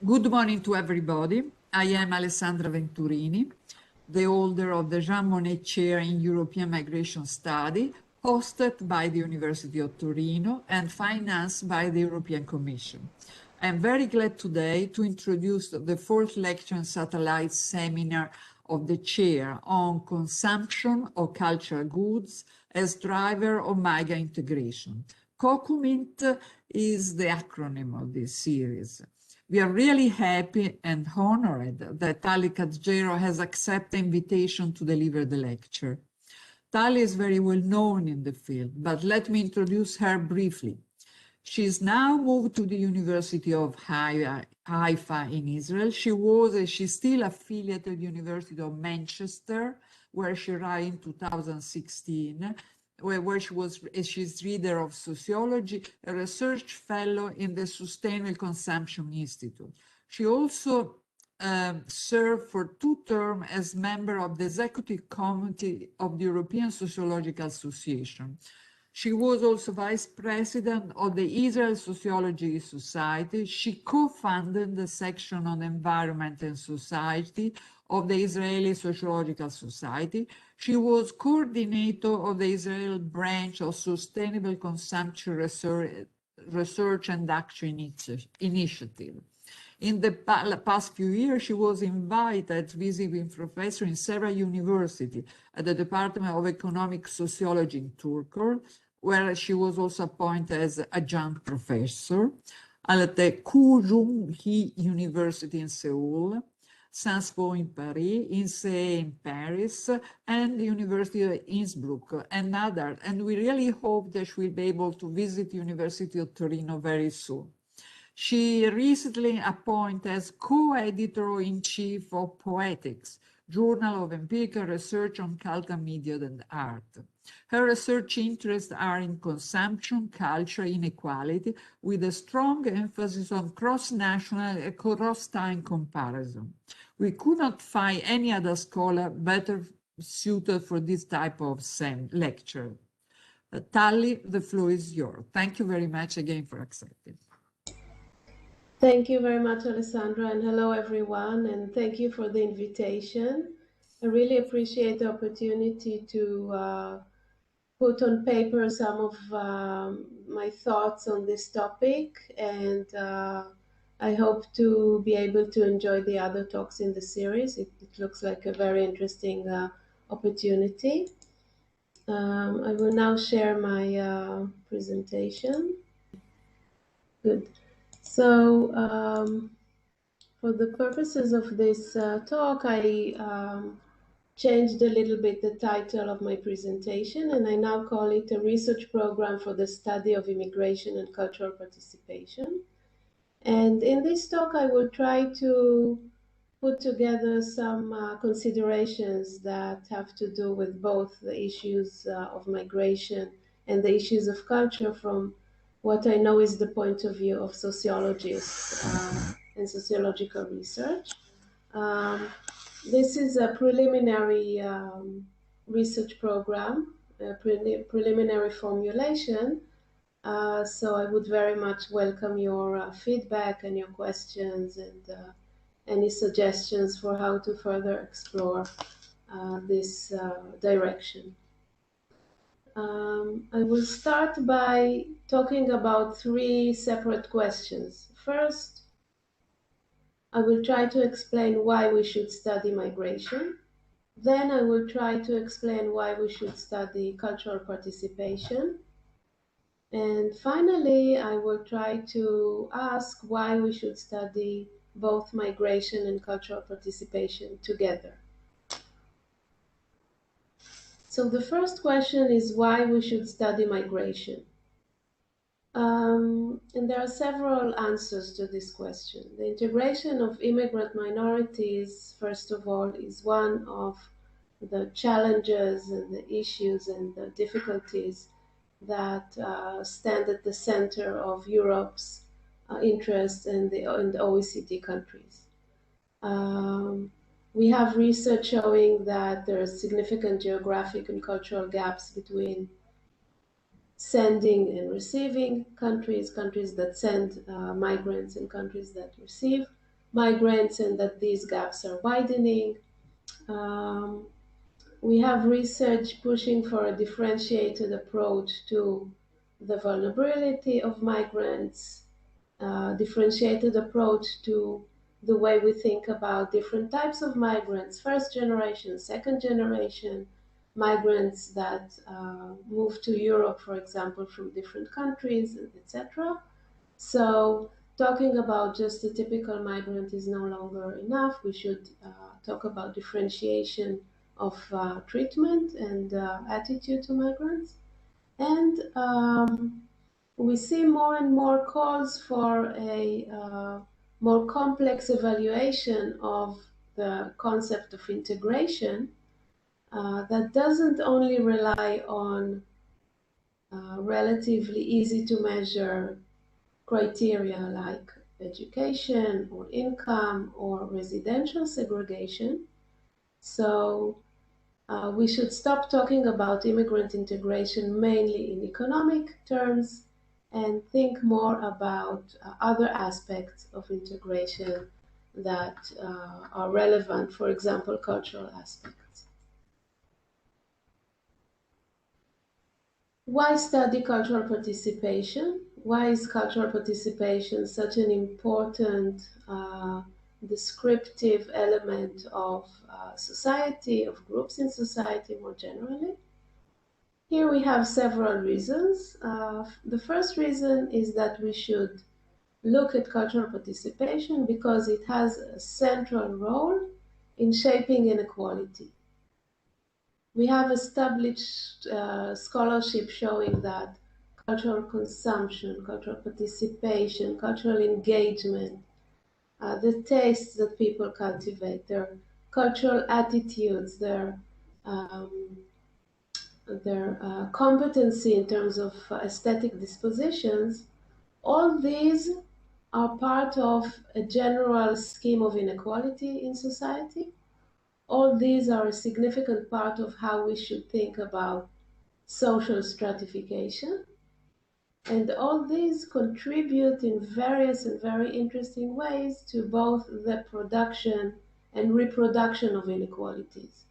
Good morning to everybody. I am Alessandra Venturini, the holder of the Jean Monnet Chair in European Migration Study, hosted by the University of Torino and financed by the European Commission. I am very glad today to introduce the fourth lecture and satellite seminar of the Chair on consumption of cultural goods as driver of migrant integration. Cocumint is the acronym of this series. We are really happy and honored that Katz Gerro has accepted the invitation to deliver the lecture. Tali is very well known in the field, but let me introduce her briefly. She is now moved to the University of Haifa in Israel. She's still affiliated to the University of Manchester, where she arrived in 2016, where she's reader of sociology, a research fellow in the Sustainable Consumption Institute. She also served for 2 terms as member of the Executive Committee of the European Sociological Association. She was also vice president of the Israel Sociology Society. She co-founded the section on environment and society of the Israeli Sociological Society. She was coordinator of the Israel branch of Sustainable Consumption Research and Action Initiative. In the past few years, she was invited as visiting professor in several universities at the Department of Economic Sociology in Toolkit, where she was also appointed as adjunct professor at the Cocumint University in Seoul, Sciences Po in Paris, INSEE in Paris, and the University of Innsbruck, and others. And we really hope that she will be able to visit the University of Torino very soon. She recently appointed as co-editor-in-chief of Poetics, Journal of Empirical Research on Culture, Media, and Art. Her research interests are in consumption, culture, inequality, with a strong emphasis on cross-national and cross-time comparison. We could not find any other scholar better suited for this type of lecture. Tali, the floor is yours. Thank you very much again for accepting. Thank you very much, Alessandra, and hello, everyone, and thank you for the invitation. I really appreciate the opportunity to put on paper some of my thoughts on this topic, and I hope to be able to enjoy the other talks in the series. It looks like a very interesting opportunity. I will now share my presentation. Good. So for the purposes of this talk, I changed a little bit the title of my presentation, and I now call it a research program for the study of immigration and cultural participation. And in this talk, I will try to put together some considerations that have to do with both the issues of migration and the issues of culture from what I know is the point of view of sociologists and sociological research. This is a preliminary research program, a preliminary formulation. So I would very much welcome your feedback and your questions and any suggestions for how to further explore this direction. I will start by talking about 3 separate questions. First, I will try to explain why we should study migration. Then I will try to explain why we should study cultural participation. And finally, I will try to ask why we should study both migration and cultural participation together. So the first question is why we should study migration. And there are several answers to this question. The integration of immigrant minorities, first of all, is one of the challenges and the issues and the difficulties that stand at the center of Europe's interest in the OECD countries. We have research showing that there are significant geographic and cultural gaps between sending and receiving countries that send migrants and countries that receive migrants and that these gaps are widening. We have research pushing for a differentiated approach to the vulnerability of migrants, differentiated approach to the way we think about different types of migrants, first generation, second generation, migrants that move to Europe, for example, from different countries, etc. So talking about just the typical migrant is no longer enough. We should talk about differentiation of treatment and attitude to migrants. And we see more and more calls for a more complex evaluation of the concept of integration that doesn't only rely on relatively easy to measure criteria like education or income or residential segregation. So we should stop talking about immigrant integration mainly in economic terms and think more about other aspects of integration that are relevant, for example, cultural aspects. Why study cultural participation? Why is cultural participation such an important descriptive element of society, of groups in society more generally? Here we have several reasons. The first reason is that we should look at cultural participation because it has a central role in shaping inequality. We have established scholarship showing that cultural consumption, cultural participation, cultural engagement, the tastes that people cultivate, their cultural attitudes, their competency in terms of aesthetic dispositions, all these are part of a general scheme of inequality in society. All these are a significant part of how we should think about social stratification. And all these contribute in various and very interesting ways to both the production and reproduction of inequalities.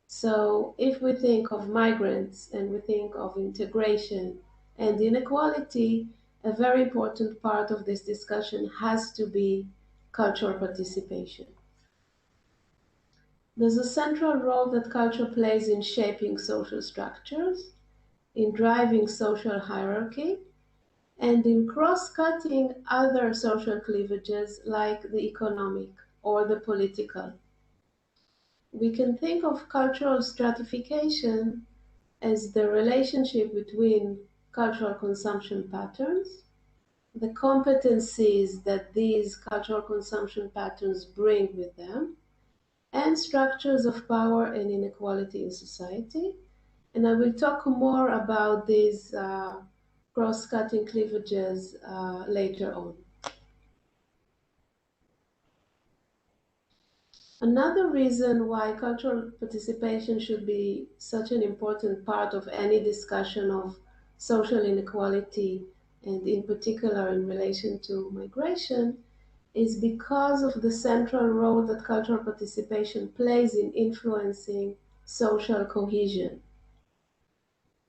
So if we think of migrants and we think of integration and inequality, a very important part of this discussion has to be cultural participation. There's a central role that culture plays in shaping social structures, in driving social hierarchy, and in cross-cutting other social cleavages like the economic or the political. We can think of cultural stratification as the relationship between cultural consumption patterns, the competencies that these cultural consumption patterns bring with them, and structures of power and inequality in society. And I will talk more about these cross-cutting cleavages later on. Another reason why cultural participation should be such an important part of any discussion of social inequality, and in particular in relation to migration, is because of the central role that cultural participation plays in influencing social cohesion.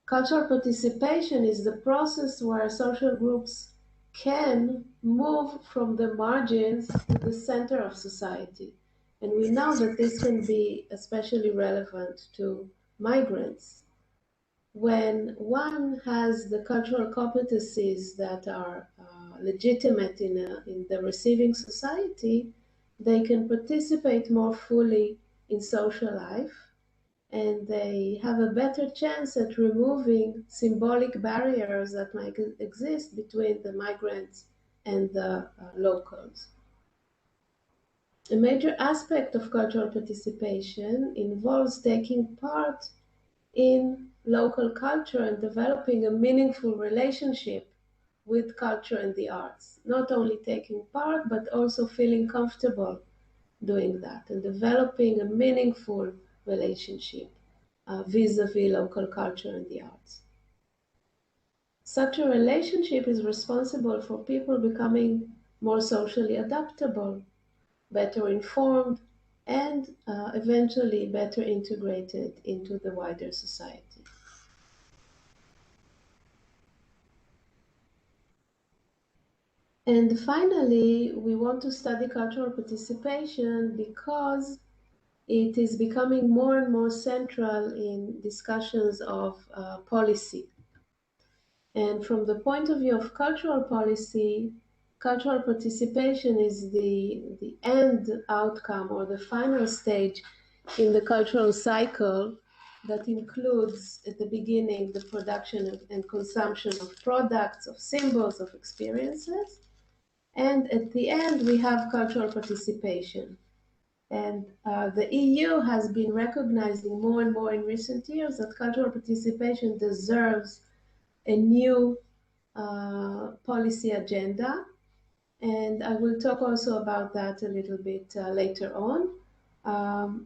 Cultural participation is the process where social groups can move from the margins to the center of society. And we know that this can be especially relevant to migrants. When one has the cultural competencies that are legitimate in the receiving society, they can participate more fully in social life, and they have a better chance at removing symbolic barriers that might exist between the migrants and the locals. A major aspect of cultural participation involves taking part in local culture and developing a meaningful relationship with culture and the arts. Not only taking part, but also feeling comfortable doing that and developing a meaningful relationship vis-a-vis local culture and the arts. Such a relationship is responsible for people becoming more socially adaptable, better informed, and eventually better integrated into the wider society. And finally, we want to study cultural participation because it is becoming more and more central in discussions of policy. And from the point of view of cultural policy, cultural participation is the end outcome or the final stage in the cultural cycle that includes at the beginning the production and consumption of products, of symbols, of experiences. And at the end, we have cultural participation. And the EU has been recognizing more and more in recent years that cultural participation deserves a new policy agenda. And I will talk also about that a little bit later on.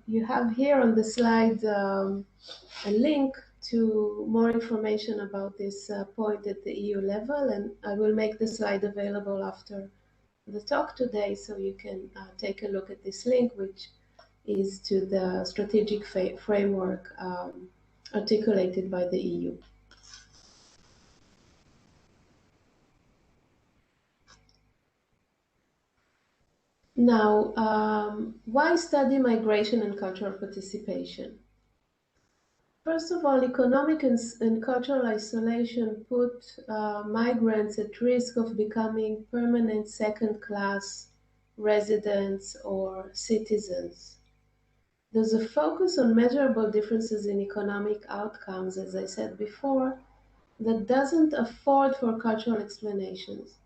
You have here on the slide a link to more information about this point at the EU level, and I will make the slide available after the talk today, so you can take a look at this link, which is to the strategic framework articulated by the EU. Now, why study migration and cultural participation? First of all, economic and cultural isolation put migrants at risk of becoming permanent second-class residents or citizens. There's a focus on measurable differences in economic outcomes, as I said before, that doesn't afford for cultural explanations.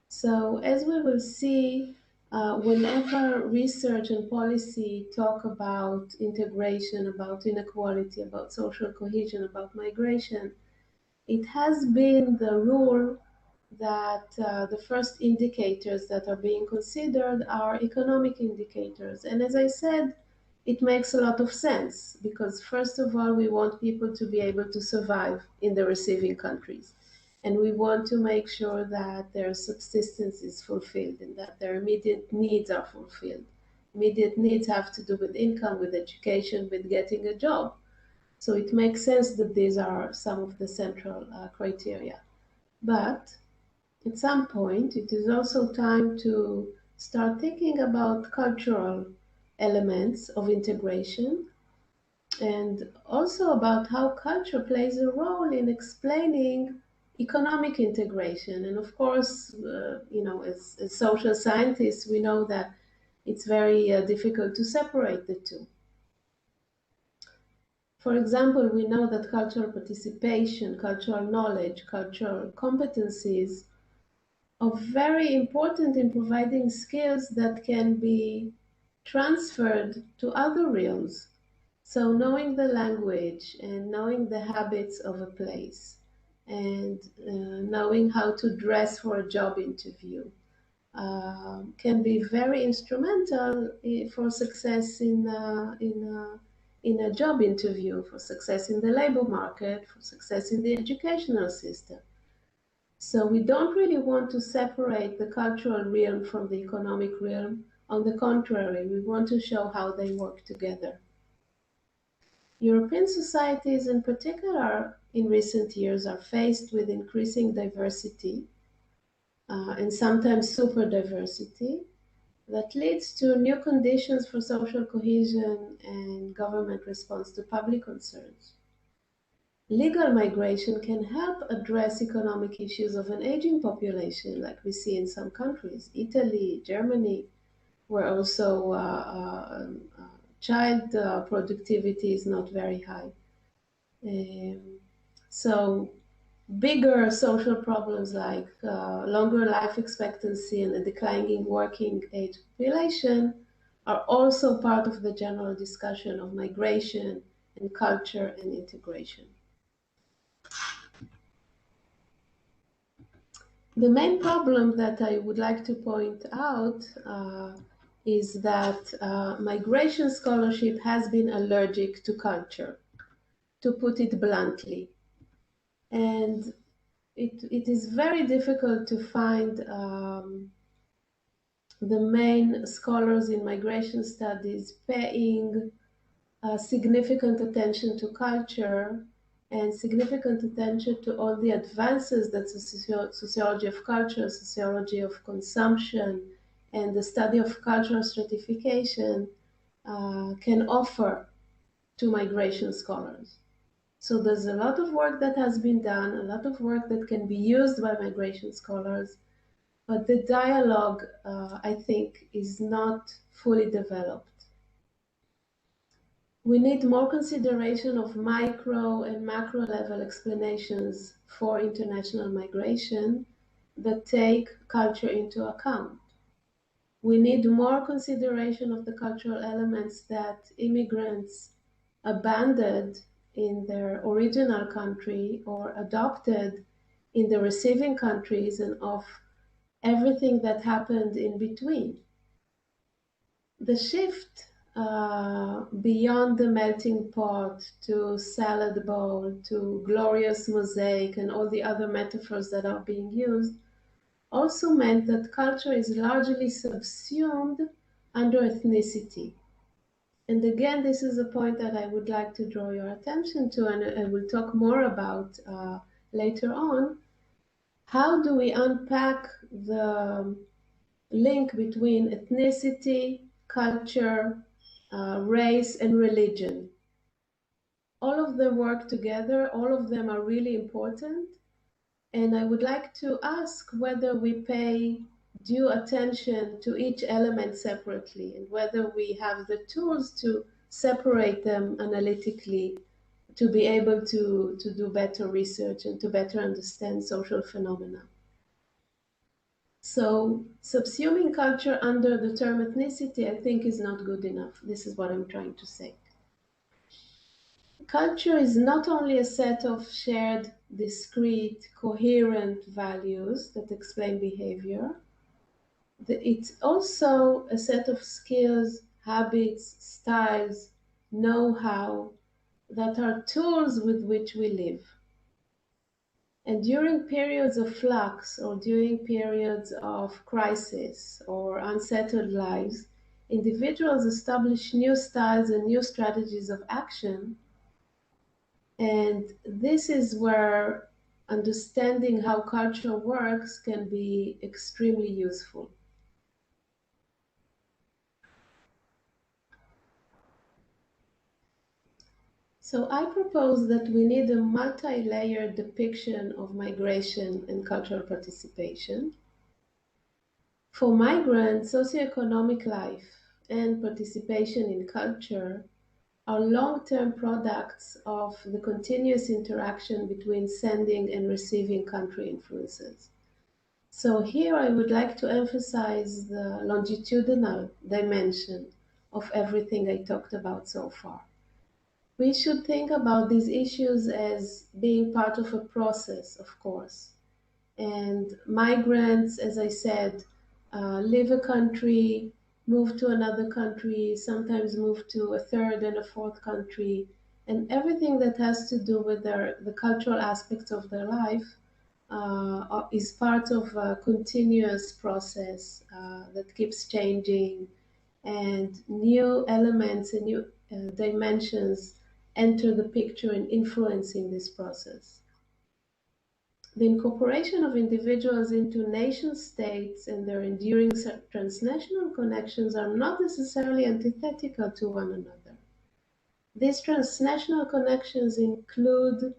So as we will see, whenever research and policy talk about integration, about inequality, about social cohesion, about migration, it has been the rule that the first indicators that are being considered are economic indicators. And as I said, it makes a lot of sense because first of all, we want people to be able to survive in the receiving countries. And we want to make sure that their subsistence is fulfilled and that their immediate needs are fulfilled. Immediate needs have to do with income, with education, with getting a job. So it makes sense that these are some of the central criteria. But at some point, it is also time to start thinking about cultural elements of integration and also about how culture plays a role in explaining economic integration. And of course, as social scientists, we know that it's very difficult to separate the two. For example, we know that cultural participation, cultural knowledge, cultural competencies are very important in providing skills that can be transferred to other realms. So knowing the language and knowing the habits of a place and knowing how to dress for a job interview can be very instrumental for success in a job interview, for success in the labor market, for success in the educational system. So we don't really want to separate the cultural realm from the economic realm. On the contrary, we want to show how they work together. European societies in particular in recent years are faced with increasing diversity and sometimes super diversity that leads to new conditions for social cohesion and government response to public concerns. Legal migration can help address economic issues of an aging population, like we see in some countries, Italy, Germany, where also child productivity is not very high. So bigger social problems like longer life expectancy and a declining working age population are also part of the general discussion of migration and culture and integration. The main problem that I would like to point out is that migration scholarship has been allergic to culture, to put it bluntly. And it is very difficult to find the main scholars in migration studies paying significant attention to culture and significant attention to all the advances that the sociology of culture, sociology of consumption, and the study of cultural stratification can offer to migration scholars. So there's a lot of work that has been done, a lot of work that can be used by migration scholars, but the dialogue, I think, is not fully developed. We need more consideration of micro and macro level explanations for international migration that take culture into account. We need more consideration of the cultural elements that immigrants abandoned in their original country or adopted in the receiving countries, and of everything that happened in between. The shift beyond the melting pot to salad bowl to glorious mosaic and all the other metaphors that are being used also meant that culture is largely subsumed under ethnicity. And again, this is a point that I would like to draw your attention to, and I will talk more about later on. How do we unpack the link between ethnicity, culture, race, and religion? All of them work together, all of them are really important. And I would like to ask whether we pay due attention to each element separately, and whether we have the tools to separate them analytically to be able to do better research and to better understand social phenomena. So subsuming culture under the term ethnicity, I think, is not good enough. This is what I'm trying to say. Culture is not only a set of shared, discrete, coherent values that explain behavior. It's also a set of skills, habits, styles, know-how that are tools with which we live. And during periods of flux or during periods of crisis or unsettled lives, individuals establish new styles and new strategies of action. And this is where understanding how culture works can be extremely useful. So I propose that we need a multi-layered depiction of migration and cultural participation. For migrants, socioeconomic life and participation in culture are long-term products of the continuous interaction between sending and receiving country influences. So here I would like to emphasize the longitudinal dimension of everything I talked about so far. We should think about these issues as being part of a process, of course. And migrants, as I said, leave a country, move to another country, sometimes move to a third and a fourth country, and everything that has to do with the cultural aspects of their life is part of a continuous process that keeps changing, and new elements and new dimensions enter the picture in influencing this process. The incorporation of individuals into nation states and their enduring transnational connections are not necessarily antithetical to one another. These transnational connections include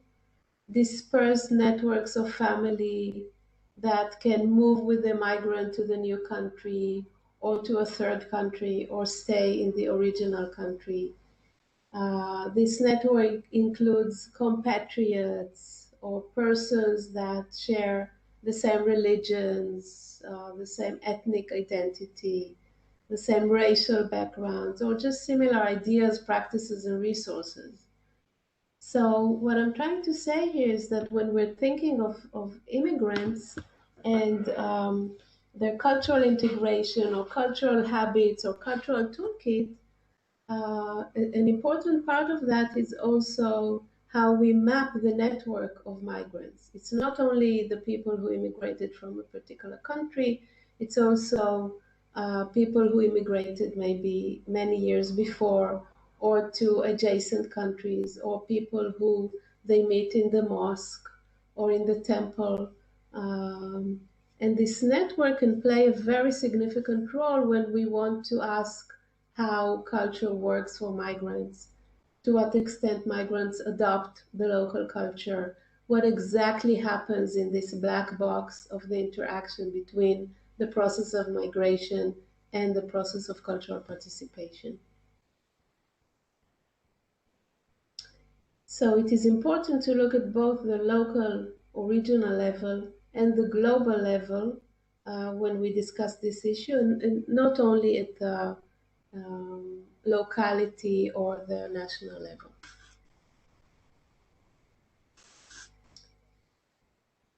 dispersed networks of family that can move with the migrant to the new country or to a third country or stay in the original country. This network includes compatriots or persons that share the same religions, the same ethnic identity, the same racial backgrounds, or just similar ideas, practices, and resources. So what I'm trying to say here is that when we're thinking of immigrants and their cultural integration or cultural habits or cultural toolkit, an important part of that is also how we map the network of migrants. It's not only the people who immigrated from a particular country, it's also people who immigrated maybe many years before, or to adjacent countries, or people who they meet in the mosque or in the temple. Um, and this network can play a very significant role when we want to ask how culture works for migrants, to what extent migrants adopt the local culture, what exactly happens in this black box of the interaction between the process of migration and the process of cultural participation. So it is important to look at both the local or regional level and the global level when we discuss this issue, and not only at the locality or the national level.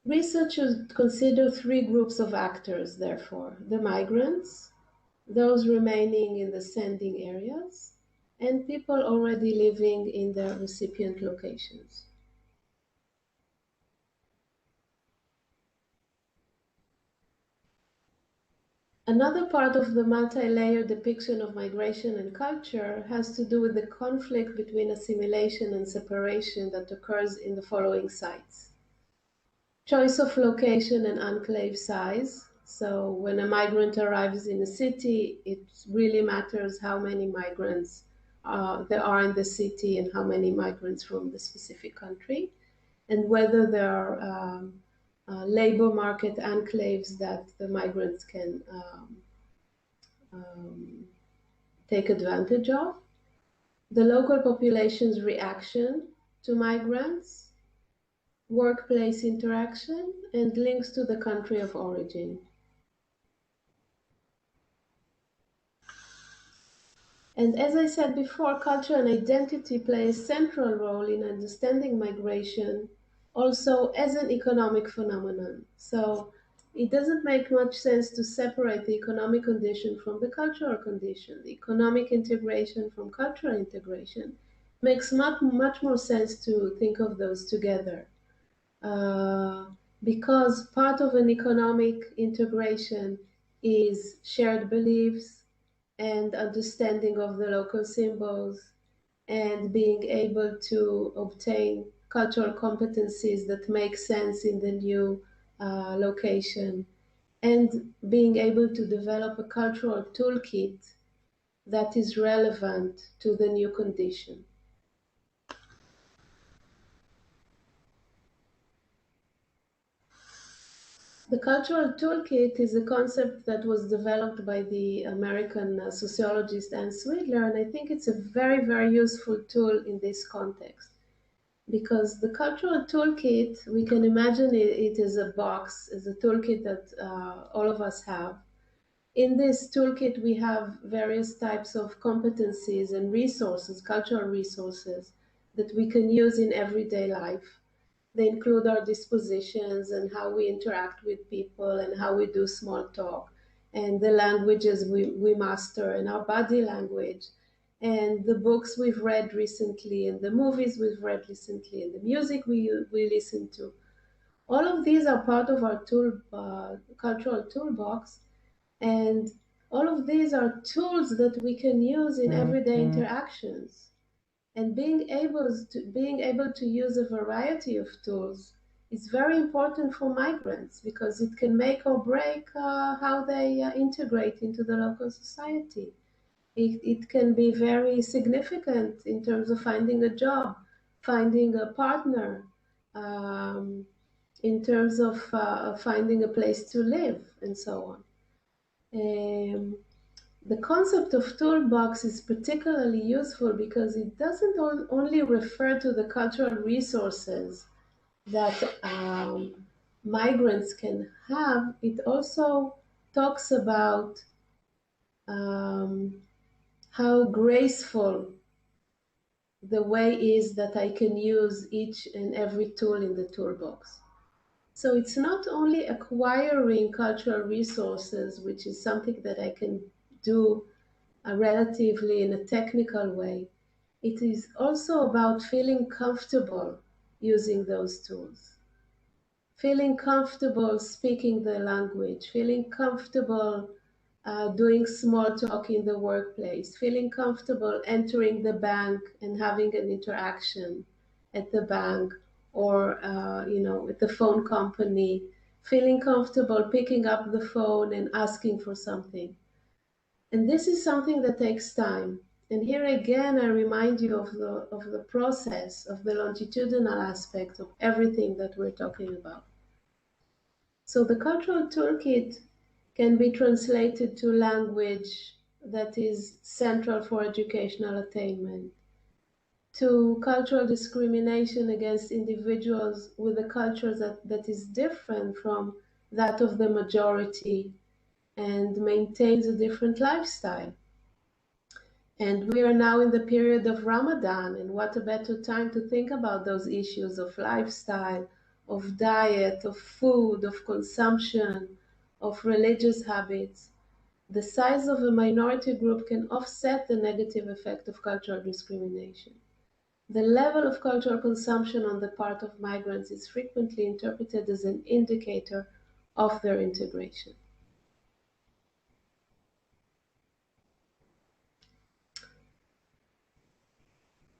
Researchers consider three groups of actors, therefore: the migrants, those remaining in the sending areas, and people already living in their recipient locations. Another part of the multi-layered depiction of migration and culture has to do with the conflict between assimilation and separation that occurs in the following sites. Choice of location and enclave size. So when a migrant arrives in a city, it really matters how many migrants there are in the city and how many migrants from the specific country, and whether there are labor market enclaves that the migrants can take advantage of. The local population's reaction to migrants, workplace interaction, and links to the country of origin. And as I said before, culture and identity play a central role in understanding migration also as an economic phenomenon. So it doesn't make much sense to separate the economic condition from the cultural condition. The economic integration from cultural integration makes much more sense to think of those together. Uh, because part of an economic integration is shared beliefs and understanding of the local symbols and being able to obtain cultural competencies that make sense in the new location, and being able to develop a cultural toolkit that is relevant to the new condition. The cultural toolkit is a concept that was developed by the American sociologist Anne Swidler, and I think it's a very, very useful tool in this context. Because the cultural toolkit, we can imagine it as a box, as a toolkit that all of us have. In this toolkit, we have various types of competencies and resources, cultural resources, that we can use in everyday life. They include our dispositions and how we interact with people and how we do small talk, and the languages we master, and our body language, and the books we've read recently, and the movies we've read recently, and the music we listen to. All of these are part of our cultural toolbox, and all of these are tools that we can use in everyday interactions. And being able to use a variety of tools is very important for migrants, because it can make or break how they integrate into the local society. It can be very significant in terms of finding a job, finding a partner, in terms of finding a place to live, and so on. The concept of toolbox is particularly useful because it doesn't only refer to the cultural resources that migrants can have, it also talks about how graceful the way is that I can use each and every tool in the toolbox. So it's not only acquiring cultural resources, which is something that I can do relatively in a technical way. It is also about feeling comfortable using those tools, feeling comfortable speaking the language, feeling comfortable doing small talk in the workplace, feeling comfortable entering the bank and having an interaction at the bank or with the phone company, feeling comfortable picking up the phone and asking for something. And this is something that takes time. And here again, I remind you of the process, of the longitudinal aspect of everything that we're talking about. So the cultural toolkit can be translated to language that is central for educational attainment, to cultural discrimination against individuals with a culture that is different from that of the majority and maintains a different lifestyle. And we are now in the period of Ramadan, and what a better time to think about those issues of lifestyle, of diet, of food, of consumption, of religious habits. The size of a minority group can offset the negative effect of cultural discrimination. The level of cultural consumption on the part of migrants is frequently interpreted as an indicator of their integration.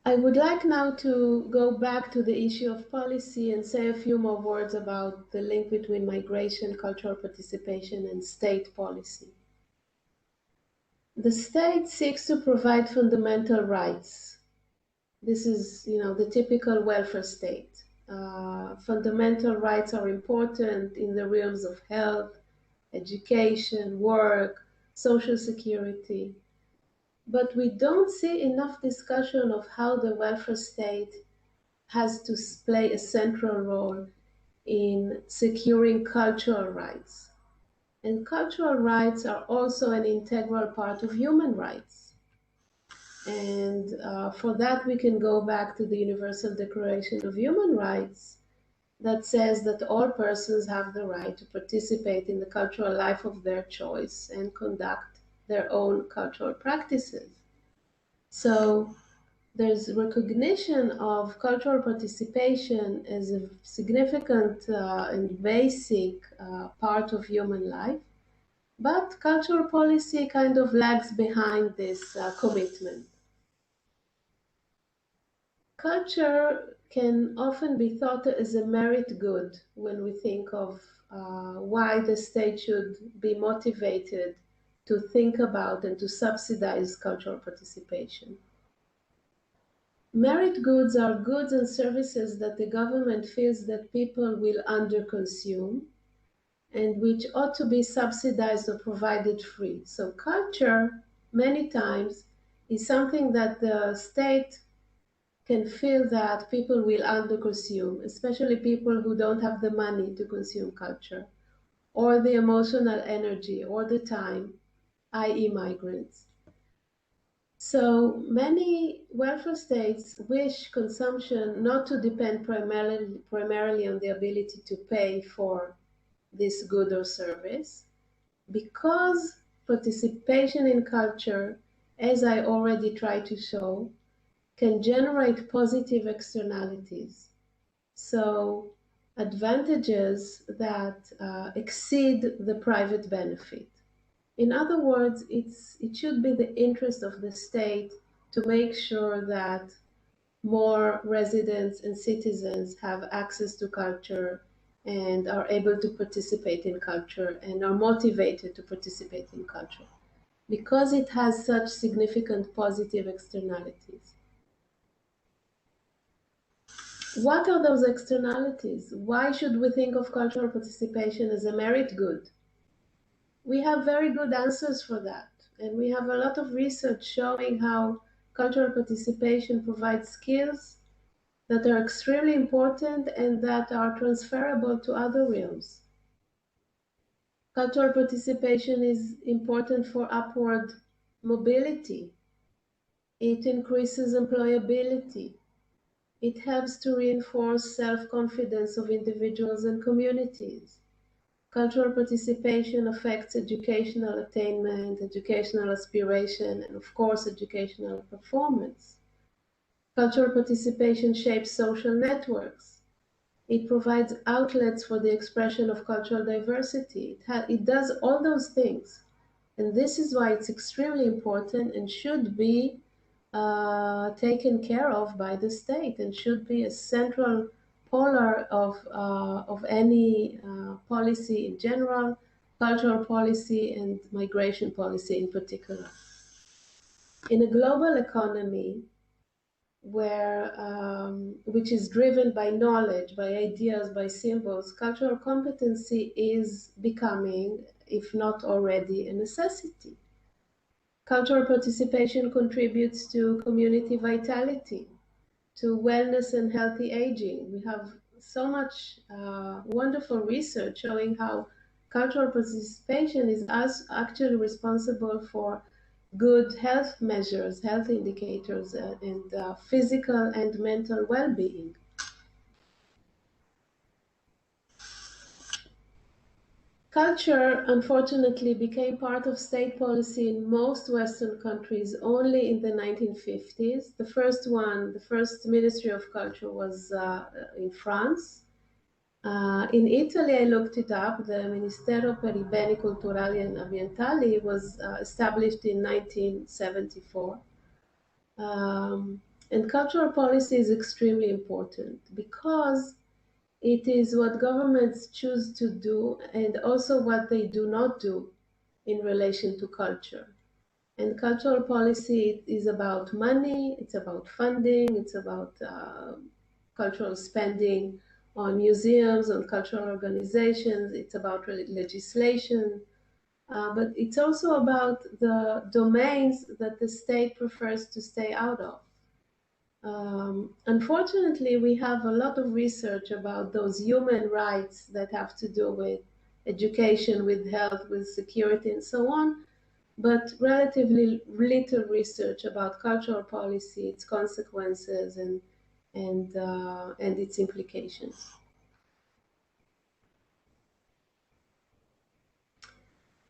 I would like now to go back to the issue of policy and say a few more words about the link between migration, cultural participation, and state policy. The state seeks to provide fundamental rights. This is, the typical welfare state. Fundamental rights are important in the realms of health, education, work, social security. But we don't see enough discussion of how the welfare state has to play a central role in securing cultural rights. And cultural rights are also an integral part of human rights. And for that, we can go back to the Universal Declaration of Human Rights that says that all persons have the right to participate in the cultural life of their choice and conduct their own cultural practices. So there's recognition of cultural participation as a significant and basic part of human life, but cultural policy kind of lags behind this commitment. Culture can often be thought as a merit good when we think of why the state should be motivated to think about and to subsidize cultural participation. Merit goods are goods and services that the government feels that people will underconsume and which ought to be subsidized or provided free. So culture, many times, is something that the state can feel that people will underconsume, especially people who don't have the money to consume culture, or the emotional energy, or the time, i.e. migrants. So many welfare states wish consumption not to depend primarily on the ability to pay for this good or service, because participation in culture, as I already tried to show, can generate positive externalities. So advantages that exceed the private benefit. In other words, it should be the interest of the state to make sure that more residents and citizens have access to culture and are able to participate in culture and are motivated to participate in culture because it has such significant positive externalities. What are those externalities? Why should we think of cultural participation as a merit good? We have very good answers for that. And we have a lot of research showing how cultural participation provides skills that are extremely important and that are transferable to other realms. Cultural participation is important for upward mobility. It increases employability. It helps to reinforce self-confidence of individuals and communities. Cultural participation affects educational attainment, educational aspiration, and of course, educational performance. Cultural participation shapes social networks. It provides outlets for the expression of cultural diversity. It does all those things. And this is why it's extremely important and should be taken care of by the state and should be a central pillar of any policy in general, cultural policy and migration policy in particular. In a global economy, which is driven by knowledge, by ideas, by symbols, cultural competency is becoming, if not already, a necessity. Cultural participation contributes to community vitality, to wellness and healthy aging. We have so much wonderful research showing how cultural participation is actually responsible for good health measures, health indicators, and physical and mental well-being. Culture, unfortunately, became part of state policy in most Western countries only in the 1950s. The first Ministry of Culture was in France. In Italy, I looked it up. The Ministero per i Beni Culturali e Ambientali was established in 1974. And cultural policy is extremely important because it is what governments choose to do and also what they do not do in relation to culture. And cultural policy is about money, it's about funding, it's about cultural spending on museums, on cultural organizations, it's about legislation, but it's also about the domains that the state prefers to stay out of. Unfortunately, we have a lot of research about those human rights that have to do with education, with health, with security, and so on, but relatively little research about cultural policy, its consequences, and its implications.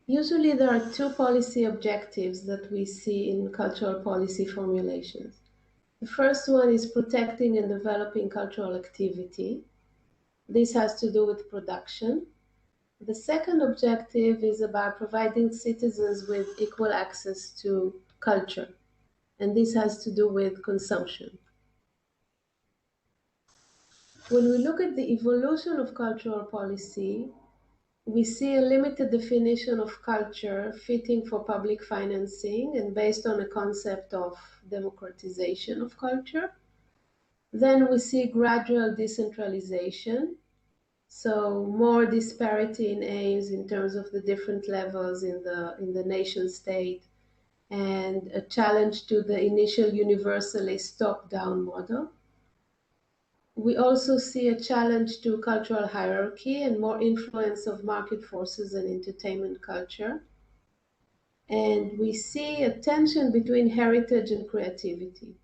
Usually, there are two policy objectives that we see in cultural policy formulations. The first one is protecting and developing cultural activity. This has to do with production. The second objective is about providing citizens with equal access to culture, and this has to do with consumption. When we look at the evolution of cultural policy, we see a limited definition of culture fitting for public financing and based on a concept of democratization of culture. Then we see gradual decentralization, so more disparity in aims in terms of the different levels in the nation state, and a challenge to the initial universalist top-down model. We also see a challenge to cultural hierarchy and more influence of market forces and entertainment culture. And we see a tension between heritage and creativity,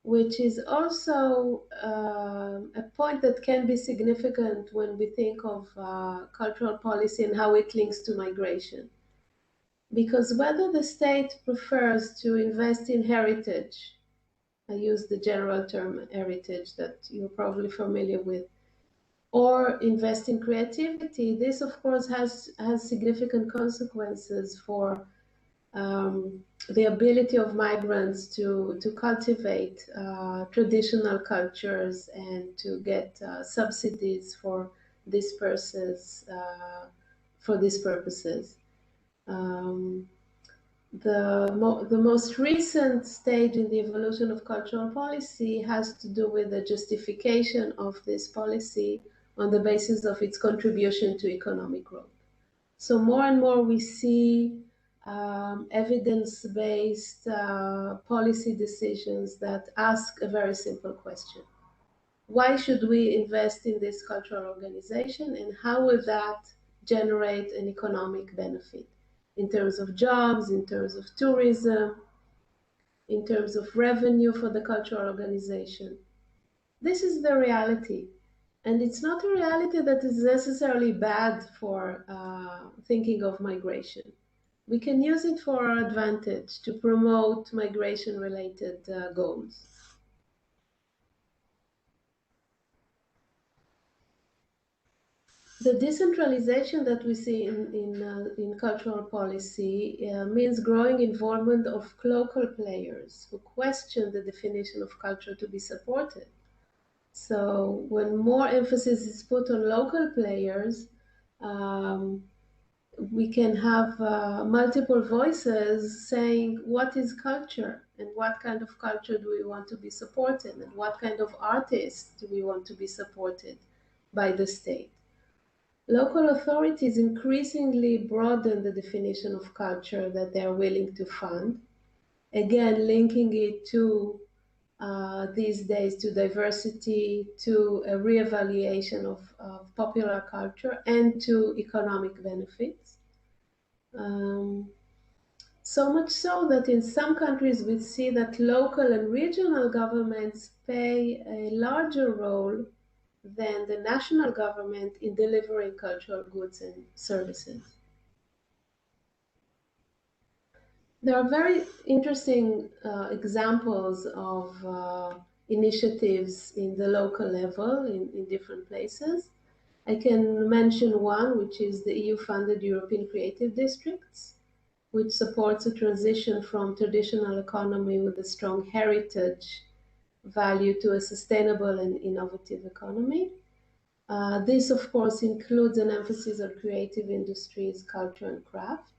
which is also a point that can be significant when we think of cultural policy and how it links to migration. Because whether the state prefers to invest in heritage, I use the general term heritage that you're probably familiar with, or invest in creativity, this of course has significant consequences for the ability of migrants to cultivate traditional cultures and to get subsidies for these purposes. The most recent stage in the evolution of cultural policy has to do with the justification of this policy on the basis of its contribution to economic growth. So more and more we see evidence-based policy decisions that ask a very simple question. Why should we invest in this cultural organization, and how will that generate an economic benefit in terms of jobs, in terms of tourism, in terms of revenue for the cultural organization? This is the reality. And it's not a reality that is necessarily bad for thinking of migration. We can use it for our advantage to promote migration-related goals. The decentralization that we see in cultural policy means growing involvement of local players who question the definition of culture to be supported. So when more emphasis is put on local players, um, we can have multiple voices saying what is culture and what kind of culture do we want to be supported and what kind of artists do we want to be supported by the state. Local authorities increasingly broaden the definition of culture that they are willing to fund, again linking it to these days to diversity, to a reevaluation of popular culture, and to economic benefits. So much so that in some countries we see that local and regional governments play a larger role than the national government in delivering cultural goods and services. There are very interesting examples of initiatives in the local level in different places. I can mention one, which is the EU-funded European Creative Districts, which supports a transition from traditional economy with a strong heritage value to a sustainable and innovative economy. This, of course, includes an emphasis on creative industries, culture, and craft,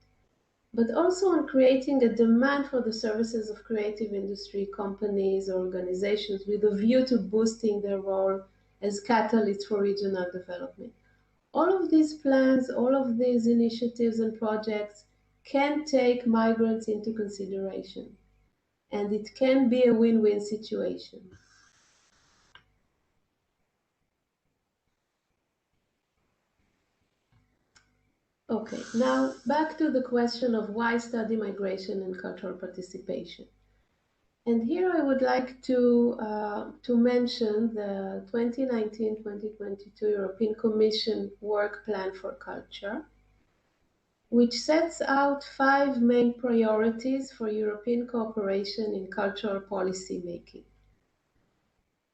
but also on creating a demand for the services of creative industry companies or organizations with a view to boosting their role as catalysts for regional development. All of these plans, all of these initiatives and projects can take migrants into consideration, and it can be a win-win situation. Okay, now back to the question of why study migration and cultural participation. And here I would like to mention the 2019-2022 European Commission Work Plan for Culture, which sets out 5 main priorities for European cooperation in cultural policy making.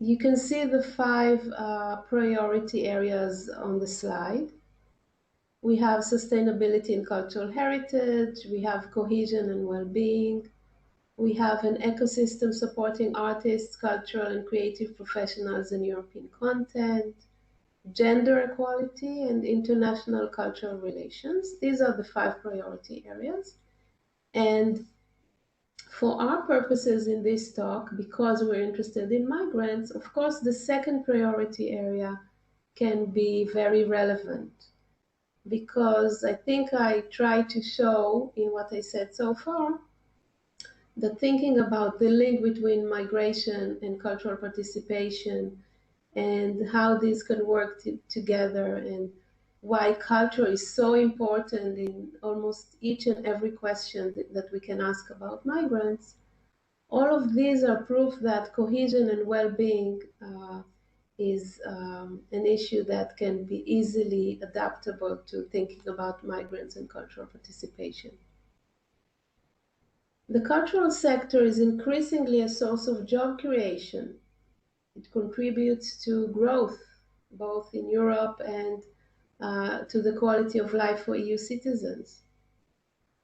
You can see the 5 priority areas on the slide. We have sustainability and cultural heritage, we have cohesion and well-being, we have an ecosystem supporting artists, cultural and creative professionals and European content, gender equality, and international cultural relations. These are the 5 priority areas. And for our purposes in this talk, because we're interested in migrants, of course, the second priority area can be very relevant, because I think I tried to show in what I said so far that thinking about the link between migration and cultural participation and how these can work together, and why culture is so important in almost each and every question that we can ask about migrants. All of these are proof that cohesion and well-being is an issue that can be easily adaptable to thinking about migrants and cultural participation. The cultural sector is increasingly a source of job creation. It contributes to growth, both in Europe and to the quality of life for EU citizens.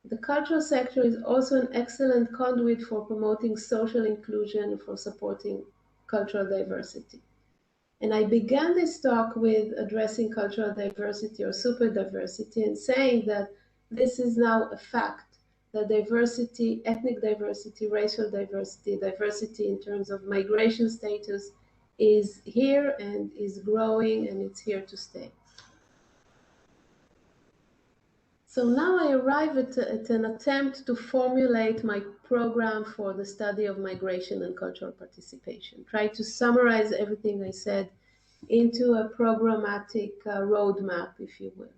The cultural sector is also an excellent conduit for promoting social inclusion, for supporting cultural diversity. And I began this talk with addressing cultural diversity or super diversity and saying that this is now a fact, that diversity, ethnic diversity, racial diversity, diversity in terms of migration status is here and is growing, and it's here to stay. So now I arrive at an attempt to formulate my program for the study of migration and cultural participation. Try to summarize everything I said into a programmatic roadmap, if you will.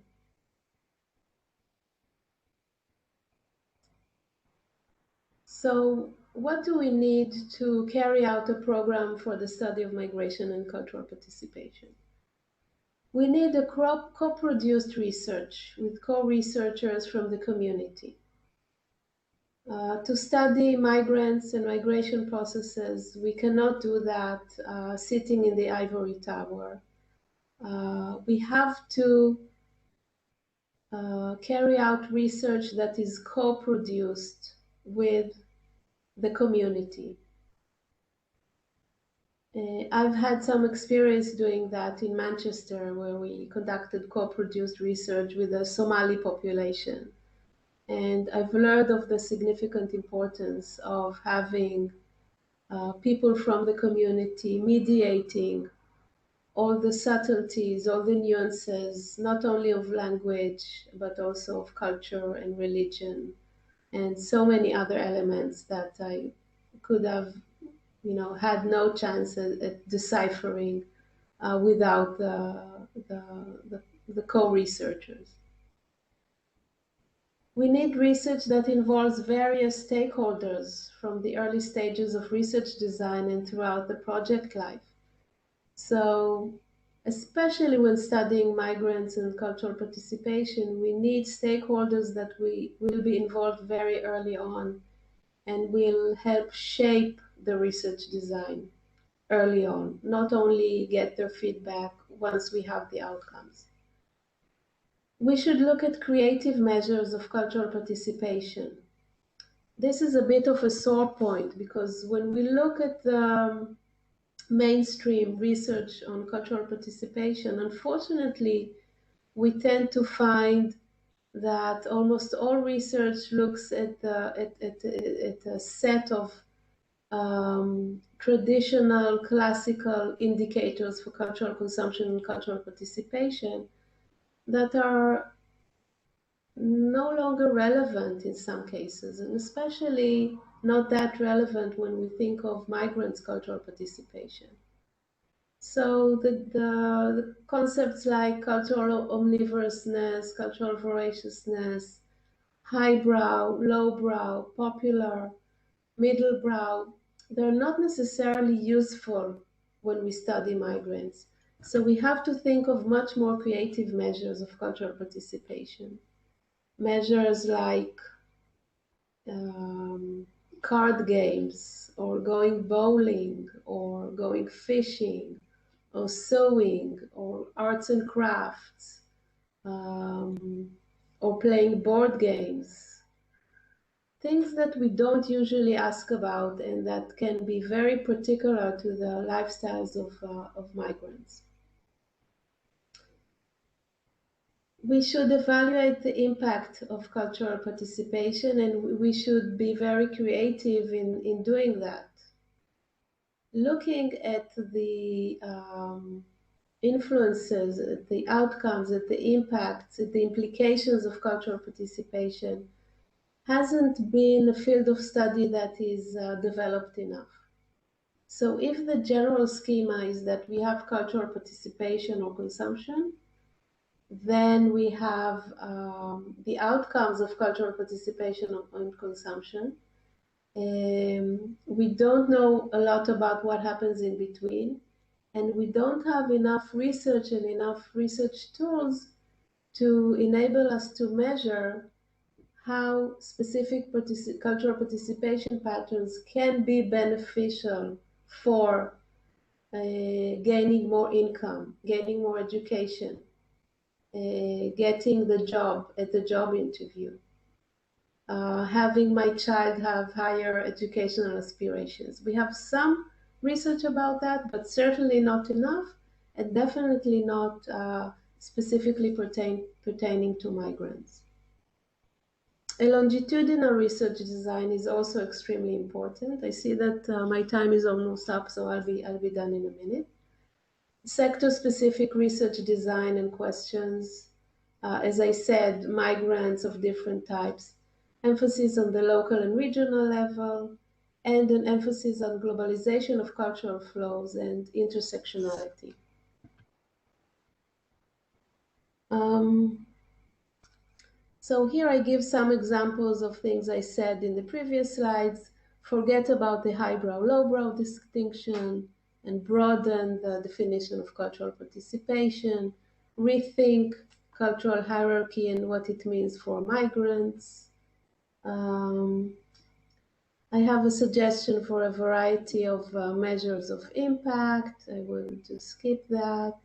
So what do we need to carry out a program for the study of migration and cultural participation? We need a co-produced research with co-researchers from the community. To study migrants and migration processes, we cannot do that sitting in the ivory tower. we have to carry out research that is co-produced with the community. I've had some experience doing that in Manchester, where we conducted co-produced research with the Somali population. And I've learned of the significant importance of having people from the community mediating all the subtleties, all the nuances, not only of language, but also of culture and religion, and so many other elements that I could have, had no chance at deciphering without the co-researchers. We need research that involves various stakeholders from the early stages of research design and throughout the project life. So, especially when studying migrants and cultural participation, we need stakeholders that will be involved very early on and will help shape the research design early on, not only get their feedback once we have the outcomes. We should look at creative measures of cultural participation. This is a bit of a sore point because when we look at the mainstream research on cultural participation, unfortunately, we tend to find that almost all research looks at a set of traditional classical indicators for cultural consumption and cultural participation that are no longer relevant in some cases, and especially not that relevant when we think of migrants' cultural participation. So the concepts like cultural omnivorousness, cultural voraciousness, highbrow, lowbrow, popular, middlebrow, they're not necessarily useful when we study migrants. So we have to think of much more creative measures of cultural participation. Measures like card games, or going bowling, or going fishing, or sewing, or arts and crafts, or playing board games. Things that we don't usually ask about and that can be very particular to the lifestyles of migrants. We should evaluate the impact of cultural participation, and we should be very creative in doing that. Looking at the influences, at the outcomes, at the impacts, at the implications of cultural participation hasn't been a field of study that is developed enough. So if the general schema is that we have cultural participation or consumption, then we have the outcomes of cultural participation and consumption. We don't know a lot about what happens in between, and we don't have enough research and enough research tools to enable us to measure how specific cultural participation patterns can be beneficial for gaining more income, gaining more education, getting the job at the job interview, having my child have higher educational aspirations. We have some research about that, but certainly not enough, and definitely not specifically pertaining to migrants. A longitudinal research design is also extremely important. I see that my time is almost up, so I'll be done in a minute. Sector-specific research design and questions, as I said, migrants of different types, emphasis on the local and regional level, and an emphasis on globalization of cultural flows and intersectionality. So here I give some examples of things I said in the previous slides. Forget about the highbrow, lowbrow distinction, and broaden the definition of cultural participation. Rethink cultural hierarchy and what it means for migrants. I have a suggestion for a variety of measures of impact. I will just skip that.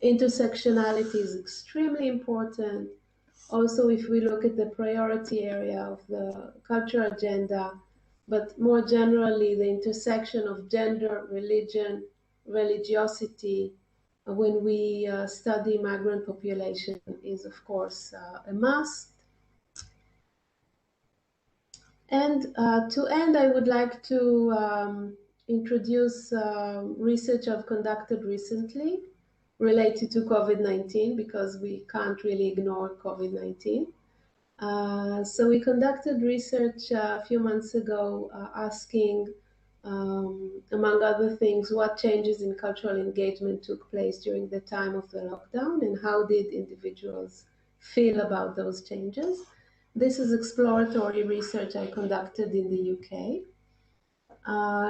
intersectionality is extremely important. Also, if we look at the priority area of the culture agenda, but more generally, the intersection of gender, religion, religiosity, when we study migrant population is, of course, a must. And to end, I would like to introduce research I've conducted recently related to COVID-19, because we can't really ignore COVID-19. So we conducted research a few months ago asking, among other things, what changes in cultural engagement took place during the time of the lockdown and how did individuals feel about those changes. This is exploratory research I conducted in the UK.